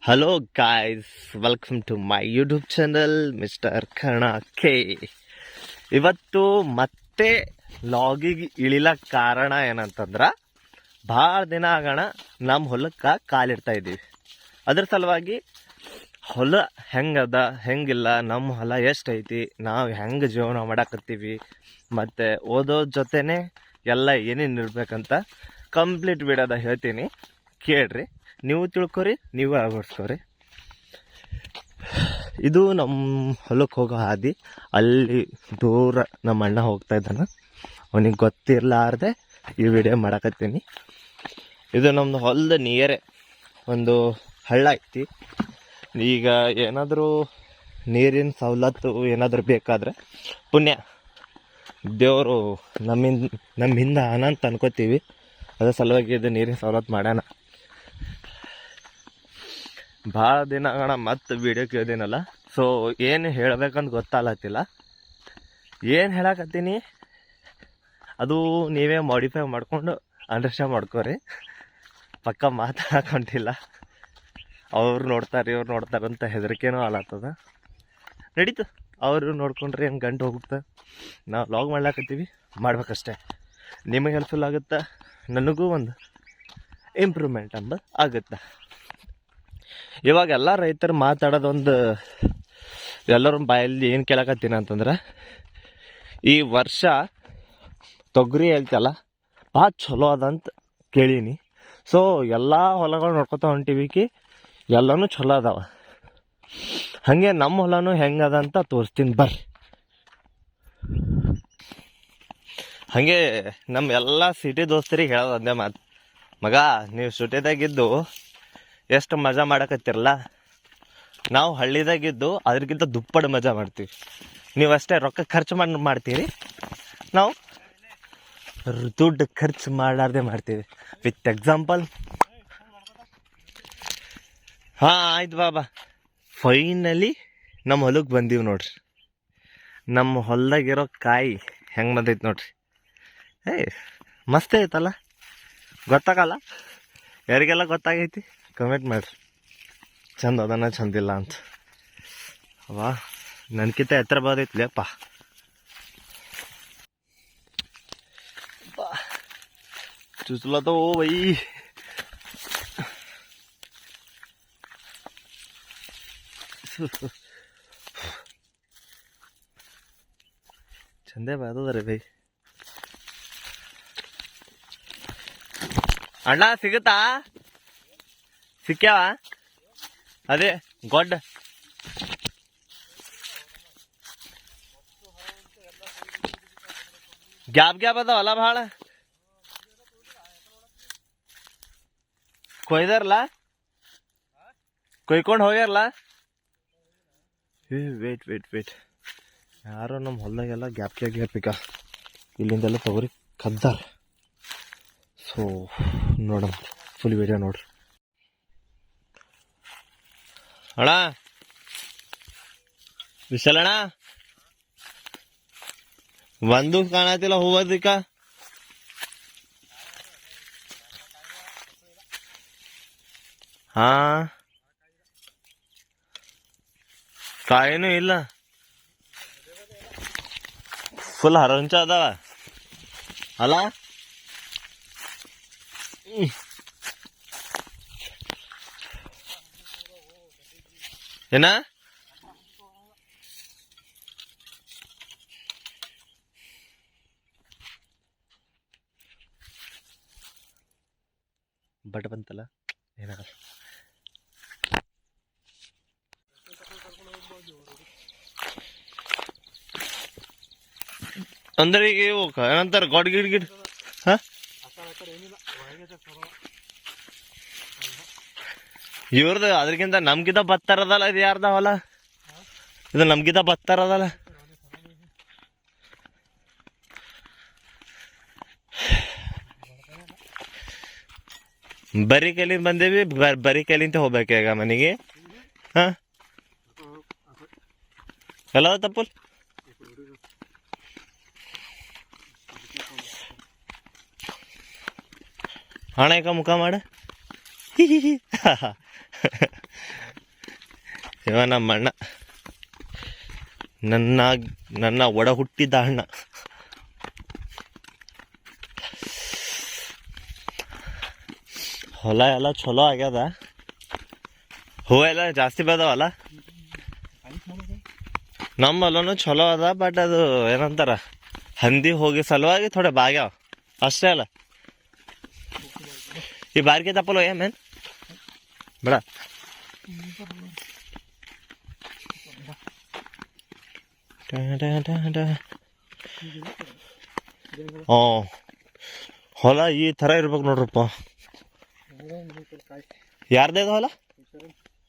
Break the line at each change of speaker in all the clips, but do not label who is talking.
Hello guys, welcome to my YouTube channel mister Karna K. ಇವತ್ತು ಮತ್ತೆ ಲಾಗಿಗೆ ಇಳಿಲಕ್ಕ ಕಾರಣ ಏನಂತಂದ್ರ, ಭಾಳ ದಿನ ಆಗೋಣ ನಮ್ಮ ಹೊಲಕ್ಕೆ ಕಾಲಿಡ್ತಾ ಇದ್ದೀವಿ. ಅದ್ರ ಸಲುವಾಗಿ ಹೊಲ ಹೆಂಗದ ಹೆಂಗಿಲ್ಲ, ನಮ್ಮ ಹೊಲ ಎಷ್ಟೈತಿ, ನಾವು ಹೆಂಗೆ ಜೀವನ ಮಾಡಾಕತ್ತೀವಿ, ಮತ್ತು ಓದೋ ಜೊತೆನೆ ಎಲ್ಲ ಏನೇನು ಇರ್ಬೇಕಂತ ಕಂಪ್ಲೀಟ್ ವಿಡಿಯೋದ ಹೇಳ್ತೀನಿ, ಕೇಳ್ರಿ. ನೀವು ತಿಳ್ಕೊರಿ, ನೀವು ಅಳವಡಿಸ್ಕೊರಿ. ಇದು ನಮ್ಮ ಹೊಲಕ್ಕೆ ಹೋಗೋ ಹಾದಿ. ಅಲ್ಲಿ ದೂರ ನಮ್ಮ ಅಣ್ಣ ಹೋಗ್ತಾ ಇದ್ದಾನೆ, ಅವನಿಗೆ ಗೊತ್ತಿರಲಾರ್ದೆ ಈ ವಿಡಿಯೋ ಮಾಡಕತ್ತೀನಿ. ಇದು ನಮ್ಮದು ಹೊಲದ ನಿಯರೇ ಒಂದು ಹಳ್ಳ ಐತಿ. ಈಗ ಏನಾದರೂ ನೀರಿನ ಸವಲತ್ತು ಏನಾದರೂ ಬೇಕಾದರೆ ಪುಣ್ಯ ದೇವರು ನಮ್ಮ ಹಿಂದೆ ಅನಂತ ಅನ್ಕೋತೀವಿ. ಅದ್ರ ಸಲುವಾಗಿ ಇದು ನೀರಿನ ಸವಲತ್ತು ಮಾಡ್ಯಾನ. ಭಾಳ ದಿನ ಆಗೋಣ ಮತ್ತೆ ವಿಡಿಯೋ ಕೇಳ್ದಿನಲ್ಲ, ಸೊ ಏನು ಹೇಳ್ಬೇಕಂತ ಗೊತ್ತಾಗತ್ತಿಲ್ಲ. ಏನು ಹೇಳಕತ್ತೀನಿ ಅದು ನೀವೇ ಮಾಡಿಫೈ ಮಾಡ್ಕೊಂಡು ಅಂಡರ್ಸ್ಟ್ಯಾಂಡ್ ಮಾಡ್ಕೋರಿ. ಪಕ್ಕ ಮಾತಾಡಕೊಂಡಿಲ್ಲ, ಅವ್ರು ನೋಡ್ತಾರೆ ಇವ್ರು ನೋಡ್ತಾರಂತ ಹೆದರಿಕೆನೂ ಆಲತ್ತದ. ನಡೀತು, ಅವರು ನೋಡ್ಕೊಂಡ್ರೆ ಏನು ಗಂಟು ಹೋಗುತ್ತೆ. ನಾವು ಲಾಗ್ ಮಾಡ್ಲಾಕತ್ತೀವಿ, ಮಾಡ್ಬೇಕಷ್ಟೆ. ನಿಮಗೆ ಹೆಲ್ಪ್ಫುಲ್ ಆಗುತ್ತೆ, ನನಗೂ ಒಂದು ಇಂಪ್ರೂವ್ಮೆಂಟ್ ಅಂಬ ಆಗುತ್ತೆ. ಇವಾಗ ಎಲ್ಲ ರೈತರು ಮಾತಾಡೋದೊಂದು, ಎಲ್ಲರೂ ಬಾಯಲ್ಲಿ ಏನು ಕೇಳಕತ್ತೀನಿ ಅಂತಂದ್ರೆ, ಈ ವರ್ಷ ತೊಗರಿ ಹೇಳ್ತಲ್ಲ ಭಾಳ ಚಲೋ ಅದಂತ ಕೇಳೀನಿ. ಸೊ ಎಲ್ಲ ಹೊಲಗಳು ನೋಡ್ಕೊತ ಹೊಂಟಿವಿಕಿ, ಎಲ್ಲನೂ ಚಲೋ ಅದಾವ. ಹಾಗೆ ನಮ್ಮ ಹೊಲನೂ ಹೆಂಗದಂತ ತೋರಿಸ್ತೀನಿ ಬರ್ರಿ. ಹಾಗೆ ನಮ್ಮ ಎಲ್ಲ ಸಿಟಿ ದೋಸ್ತರಿಗೆ ಹೇಳೋದು ಒಂದೇ ಮಾತು, ಮಗ ನೀವು ಸಿಟಿದಾಗಿದ್ದು ಎಷ್ಟು ಮಜಾ ಮಾಡಕತ್ತಿರಲ್ಲ, ನಾವು ಹಳ್ಳಿದಾಗಿದ್ದು ಅದ್ರಕ್ಕಿಂತ ದುಪ್ಪಟ್ಟು ಮಜಾ ಮಾಡ್ತೀವಿ. ನೀವು ಅಷ್ಟೇ ರೊಕ್ಕ ಖರ್ಚು ಮಾಡ್ತೀರಿ, ನಾವು ದುಡ್ಡು ಖರ್ಚು ಮಾಡಾರ್ದೆ ಮಾಡ್ತೀವಿ. ವಿತ್ ಎಕ್ಸಾಂಪಲ್, ಹಾಂ ಆಯ್ತು ಬಾಬಾ, ಫೈನಲಿ ನಮ್ಮ ಹೊಲಕ್ಕೆ ಬಂದೀವಿ ನೋಡ್ರಿ. ನಮ್ಮ ಹೊಲ್ದಾಗಿರೋ ಕಾಯಿ ಹೆಂಗೆ ಬಂದೈತೆ ನೋಡ್ರಿ. ಮಸ್ತ್ ಐತಲ್ಲ, ಗೊತ್ತಾಗಲ್ಲ ಯಾರಿಗೆಲ್ಲ ಗೊತ್ತಾಗೈತಿ ಕಮೆಂಟ್ ಮಾಡಿರಿ, ಚಂದ ಅದನ್ನ ಚಂದಿಲ್ಲ ಅಂತ. ವಾ, ನನಗಿಂತ ಎತ್ತರ ಬೋದೈತ್ಲೇಪ್ಪ. ಚುಚ್ಲತ್ತೋ ಬೈ. ಚಂದೇ ಬಾದದ್ರಿ ಬೈ. ಅಣ್ಣ ಸಿಗುತ್ತಾ? ಸಿಕ್ಕ್ಯಾವ? ಅದೇ ಗೊಡ್ಡ ಗ್ಯಾಪ್ ಅದಾವಲ್ಲ ಭಾಳ. ಕೊಯ್ದಾರಲ್ಲ, ಕೊಯ್ಕೊಂಡು ಹೋಗ್ಯಾರಲ್ಲ. ವೇಟ್ ಯಾರೋ ನಮ್ಮ ಹೊಲ್ದಾಗೆಲ್ಲ ಗ್ಯಾಪ್ ಈಗ ಇಲ್ಲಿಂದೆಲ್ಲ ತೊಗರಿ ಕದ್ದಾರ. ಸೊ ನೋಡೋಣ, ಫುಲ್ ವಿಡಿಯೋ ನೋಡ್ರಿ. ಅಣ್ಣ ವಿಶಾಲಣ್ಣ, ಒಂದು ಕಾಣತಿಲ್ಲ ಹೂವದಕ್ಕ. ಹಾ, ಕಾಯಿನೂ ಇಲ್ಲ, ಫುಲ್ ಹರಂಚ ಅದಾವ ಅಲ್ಲ. ಏನ ಬಟ್ ಬಂತಲ್ಲ, ಏನಾಗಲ್ಲ. ಅಂದ್ರೆ ಈಗ ಏನಂತಾರ ಗಾಡ್ ಗಿಡ್ ಹ, ಇವ್ರದ್ದು ಅದ್ರಕ್ಕಿಂತ ನಮ್ಗಿಂತ ಬತ್ತಾರದಲ್ಲ. ಇದು ಯಾರ್ದ ಹೊಲ? ಇದು ನಮ್ಗಿಂತ ಬತ್ತಾರದಲ್ಲ. ಬರೀ ಕೈಲಿಂದ ಬಂದೇವಿ, ಬರೀ ಕೈಲಿಂತ ಹೋಗ್ಬೇಕೀಗ ಮನೆಗೆ. ಹಾ, ಎಲ್ಲ ತಪ್ಪಲ್ ಹಣ ಈಗ ಮುಖ ಮಾಡ. ಇವ ನಮ್ಮ ಅಣ್ಣ, ನನ್ನ ಒಡ ಹುಟ್ಟಿದ ಅಣ್ಣ. ಹೊಲ ಎಲ್ಲ ಚಲೋ ಆಗ್ಯದ, ಹೂವು ಎಲ್ಲ ಜಾಸ್ತಿ ಬೆಳೆದವಲ್ಲ. ನಮ್ಮ ಹೊಲನು ಚಲೋ ಅದ, ಬಟ್ ಅದು ಏನಂತಾರ ಹಂದಿ ಹೋಗಿ ಸಲುವಾಗಿ ಥೋಡೆ ಬಾಗ್ಯಾವ ಅಷ್ಟೇ ಅಲ್ಲ. ಈ ಬಾರ್ಗೆ ತಪ್ಪಲು ಮೇನ್ ಬೇಡ. ಹೊಲ ಈ ಥರ ಇರ್ಬೇಕು ನೋಡ್ರಪ್ಪ. ಯಾರ್ದೇ ಹೊಲ?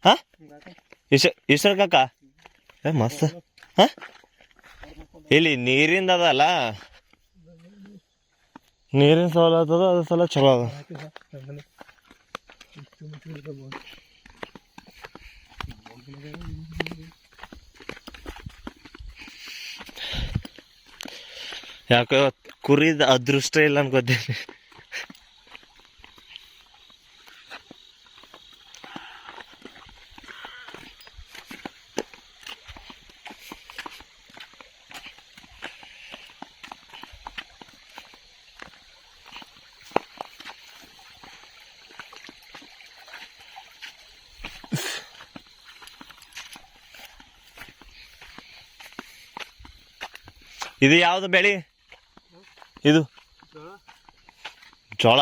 ಹಾ, ಈಶ್ವರ ಕಾಕ ಮಸ್ತ್. ಹಾ, ಇಲ್ಲಿ ನೀರಿಂದ ಅದಲ್ಲ, ನೀರಿನ ಸವಲತ್ತು ಅದ, ಅದು ಸಲ ಚಲೋ ಅದ. ಯಾಕೋ ಕುರಿದ ಅದೃಷ್ಟ ಇಲ್ಲ ಅನ್ಕೋತೀನಿ. ಇದು ಯಾವ್ದು ಬೆಳಿ? ಇದು ಜೋಳ.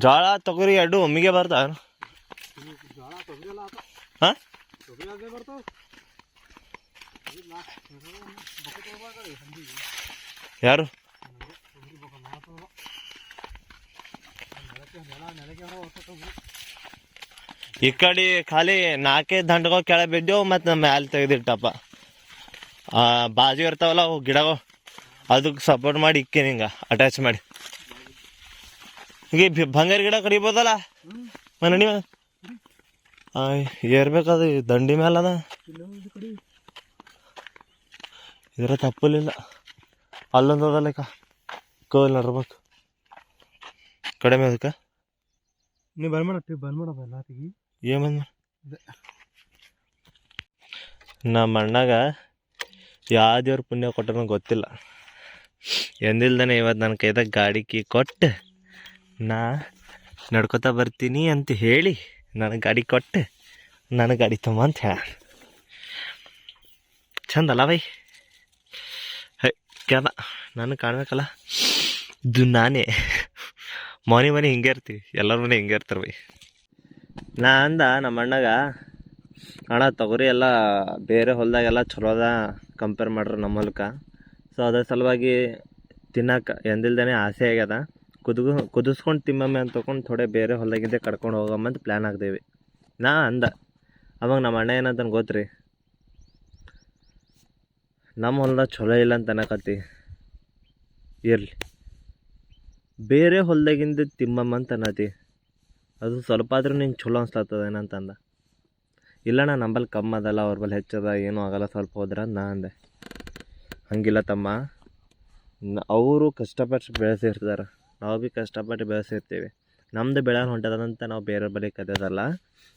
ಜೋಳ ತೊಗರಿ ಎರಡು ಒಮ್ಮಿಗೆ ಬರ್ತಾವ? ಹಾಂ, ಯಾರು ಈ ಕಡೆ ಖಾಲಿ 4 ದಂಡಗಳು ಕೆಳ ಬಿದ್ದೆವು, ಮತ್ತು ನಮ್ಮ ಮ್ಯಾಲೆ ತೆಗೆದಿಟ್ಟಪ್ಪ. ಬಾಜು ಇರ್ತಾವಲ್ಲ ಅವು ಗಿಡಗಳು, ಅದಕ್ಕೆ ಸಪೋರ್ಟ್ ಮಾಡಿ ಇಕ್ಕಿ ನಿಂಗೆ ಅಟ್ಯಾಚ್ ಮಾಡಿ. ಈಗ ಬಂಗಾರ ಗಿಡ ಕಡಿಬೋದಲ್ಲ ಮನೆ ಏರ್ಬೇಕದು ದಂಡಿ ಮೇಲೆ ಅದ. ಇದ್ರ ತಪ್ಪಲಿಲ್ಲ, ಅಲ್ಲೊಂದು ಅದಲ್ಲಕ್ಕ ಕೋಲ್ ನಡ್ಬೇಕು ಕಡಿಮೆ ಅದಕ್ಕೆ. ನೀವು ಬಂದ್ ಮಾಡೋದಲ್ಲ ಏನು ಬಂದ್ ನಮ್ಮ ಅಣ್ಣಗ ಯಾವ ದೇವ್ರ ಪುಣ್ಯ ಕೊಟ್ಟನೋ ಗೊತ್ತಿಲ್ಲ. ಎಂದಿಲ್ದಾನೆ ಇವತ್ತು ನನ್ನ ಕೈದಾಗ ಗಾಡಿ ಕೀ ಕೊಟ್ಟು ನಾ ನಡ್ಕೊತಾ ಬರ್ತೀನಿ ಅಂತ ಹೇಳಿ ನನಗೆ ಗಾಡಿ ಕೊಟ್ಟು ನನಗೆ ಗಾಡಿ ತೊಂಬ ಅಂತ ಹೇಳ. ಚಂದಲ್ಲ ಬೈ? ಕ್ಯಾದ ನನಗೆ ಕಾಣ್ಬೇಕಲ್ಲ, ಇದು ನಾನೇ. ಮನೆ ಹಿಂಗೆ ಇರ್ತೀವಿ, ಎಲ್ಲರ ಮನೆ ಹಿಂಗೆ ಇರ್ತಾರೆ ಬೈ. ನಾ ಅಂದ ನಮ್ಮ ಅಣ್ಣಗ, ಅಣ್ಣ ತೊಗರಿ ಎಲ್ಲ ಬೇರೆ ಹೊಲದಾಗೆಲ್ಲ ಚಲೋ ಅದ ಕಂಪೇರ್ ಮಾಡ್ರೆ ನಮ್ಮ ಹೊಲಕ್ಕೆ. ಸೊ ಅದ್ರ ಸಲುವಾಗಿ ತಿನ್ನಕ್ಕೆ ಎಂದಿಲ್ದೇ ಆಸೆ ಆಗ್ಯದ. ಕುದಿಸ್ಕೊಂಡು ತಿಮ್ಮಮ್ಮೆ ಅಂತ ತೊಗೊಂಡು ಥೋಡೆ ಬೇರೆ ಹೊಲದಾಗಿದ್ದೆ ಕಡ್ಕೊಂಡು ಹೋಗಮ್ಮಂತ ಪ್ಲ್ಯಾನ್ ಆಗ್ದೇವಿ. ನಾ ಅಂದ ಅವಾಗ ನಮ್ಮ ಅಣ್ಣ ಏನಂತ ಗೊತ್ತ್ರಿ, ನಮ್ಮ ಹೊಲ್ದಾಗ ಚಲೋ ಇಲ್ಲ ಅಂತ ಅನ್ನಕತ್ತಿ, ಇರಲಿ ಬೇರೆ ಹೊಲದಾಗಿಂದ ತಿಮ್ಮಮ್ಮ ಅಂತ ಅನ್ನತಿ, ಅದು ಸ್ವಲ್ಪ ಆದ್ರೂ ನಿಂಗೆ ಚಲೋ ಅನ್ಸ್ಲತ್ತದ ಏನಂತಂದ. ಇಲ್ಲಣ್ಣ ನಂಬಲ್ಲಿ ಕಮ್ಮಿ ಅದಲ್ಲ, ಅವ್ರ ಬಲ್ಲಿ ಹೆಚ್ಚದ, ಏನೂ ಆಗಲ್ಲ ಸ್ವಲ್ಪ ಹೋದ್ರೆ ನಾ ಅಂದೆ. ಹಂಗಿಲ್ಲ ತಮ್ಮ, ಅವರು ಕಷ್ಟಪಟ್ಟು ಬೆಳೆಸಿರ್ತಾರೆ, ನಾವು ಭೀ ಕಷ್ಟಪಟ್ಟು ಬೆಳೆಸಿರ್ತೀವಿ. ನಮ್ಮದು ಬೆಳೆ ಹೊಂಟದಂತ ನಾವು ಬೇರೆ ಬಳಿ ಕದೋದಲ್ಲ,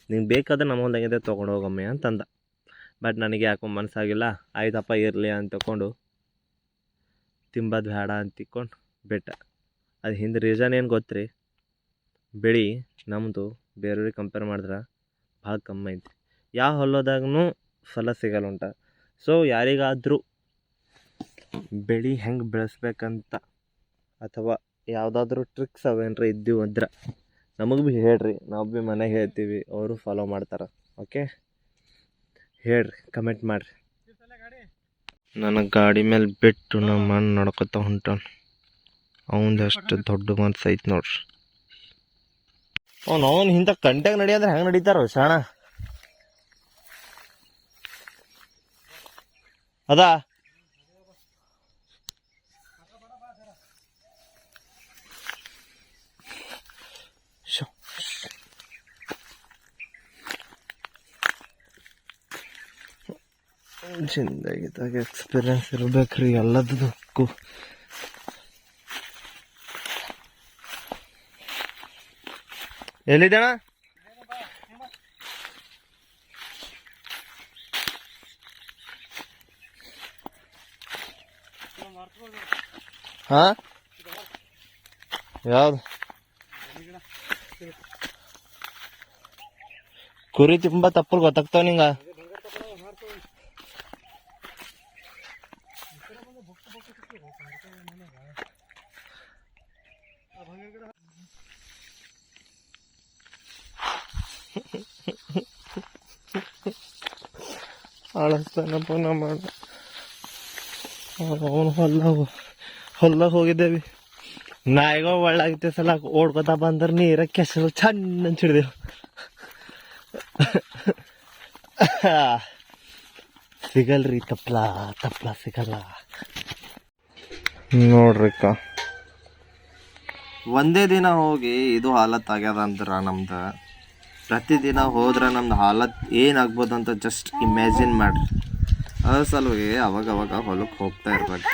ನಿಂಗೆ ಬೇಕಾದ್ರೆ ನಮ್ಮ ಹೊಲ್ದಾಗಿದೆ ತೊಗೊಂಡು ಹೋಗಮ್ಮೆ ಅಂತಂದ. ಬಟ್ ನನಗೆ ಯಾಕೋ ಮನಸ್ಸಾಗಿಲ್ಲ. ಆಯ್ತಪ್ಪ ಇರಲಿ ಅಂತ ತಗೊಂಡು ತಿಂಬದು ಬೇಡ ಅಂತ ತಿಕ್ಕೊಂಡು ಬಿಟ್ಟ. ಅದು ಹಿಂದೆ ರೀಸನ್ ಏನು ಗೊತ್ತ್ರಿ, ಬೆಳೆ ನಮ್ಮದು ಬೇರೆಯವ್ರಿಗೆ ಕಂಪೇರ್ ಮಾಡಿದ್ರೆ ಭಾಳ ಕಮ್ಮಿ ಐತಿ. ಯಾವ ಹೊಲದಾಗೂ ಫಲ ಸಿಗಲ್ಲ ಉಂಟ. ಸೊ ಯಾರಿಗಾದರೂ ಬೆಳೆ ಹೆಂಗೆ ಬೆಳೆಸ್ಬೇಕಂತ ಅಥವಾ ಯಾವುದಾದ್ರೂ ಟ್ರಿಕ್ಸ್ ಅವೇನ್ರಿ ಇದ್ದೀವಿ ಅಂದ್ರೆ ನಮಗೆ ಭೀ ಹೇಳ್ರಿ, ನಾವು ಭೀ ಮನೆಗೆ ಹೇಳ್ತೀವಿ, ಅವರು ಫಾಲೋ ಮಾಡ್ತಾರೆ. ಓಕೆ, ಹೇಳ್ರಿ, ಕಮೆಂಟ್ ಮಾಡಿರಿ. ನನಗೆ ಗಾಡಿ ಮೇಲೆ ಬಿಟ್ಟು ನಮ್ಮ ಅಣ್ಣ ನಡ್ಕೊತ ಹೊಂಟಾನ. ಅವಂದು ಅಷ್ಟು ದೊಡ್ಡ ಮನಸ್ಸು ಐತೆ ನೋಡ್ರಿ. ಅವನು ಇಂಥ ಕಂಟ್ಯಾಗ ನಡಿ ಅಂದ್ರೆ ಹೆಂಗೆ ನಡೀತಾರೋ ಶಾಣ ಅದಾ. ಜಿಂದಗಿದಾಗ ಎಕ್ಸ್ಪೀರಿಯನ್ಸ್ ಇರ್ಬೇಕ್ರಿ ಎಲ್ಲದಕ್ಕೂ. ಎಲ್ಲಿದ್ದಣ? ಹಾ ಯಾವ್ದು ಕುರಿ ತುಂಬಾ ತಪ್ಪಲ್ ಗೊತ್ತಾಗ್ತಾವ ನಿಂಗ. ಆಳಸ್ತಾನಪ್ಪ ನಮ್ಮ ಅವನು ಹೊಲ್ದಾಗ ಹೋಗಿದ್ದೇವಿ. ನಾಯಿಗ ಒಳ್ಳಾಗಿತ್ತೆ ಸಲ ಓಡ್ಕೊತಾ ಬಂದ್ರೆ ನೀರ ಕೆಸರು ಚಂದ ಚಿಡ್ದೇವು. ಸಿಗಲ್ರಿ ತಪ್ಲ ಸಿಗಲ್ಲ ನೋಡ್ರಿಕ್ಕ. ಒಂದೇ ದಿನ ಹೋಗಿ ಇದು ಹಾಲತ್ ಆಗ್ಯದ ಅಂದ್ರ ನಮ್ದು ಪ್ರತಿದಿನ ಹೋದ್ರೆ ನಮ್ದು ಹಾಲತ್ ಏನಾಗ್ಬೋದು ಅಂತ ಜಸ್ಟ್ ಇಮ್ಯಾಜಿನ್ ಮಾಡ್ರಿ. ಅದ್ರ ಸಲುವಾಗಿ ಅವಾಗ ಹೊಲಕ್ಕೆ ಹೋಗ್ತಾ ಇರ್ಬೇಕು.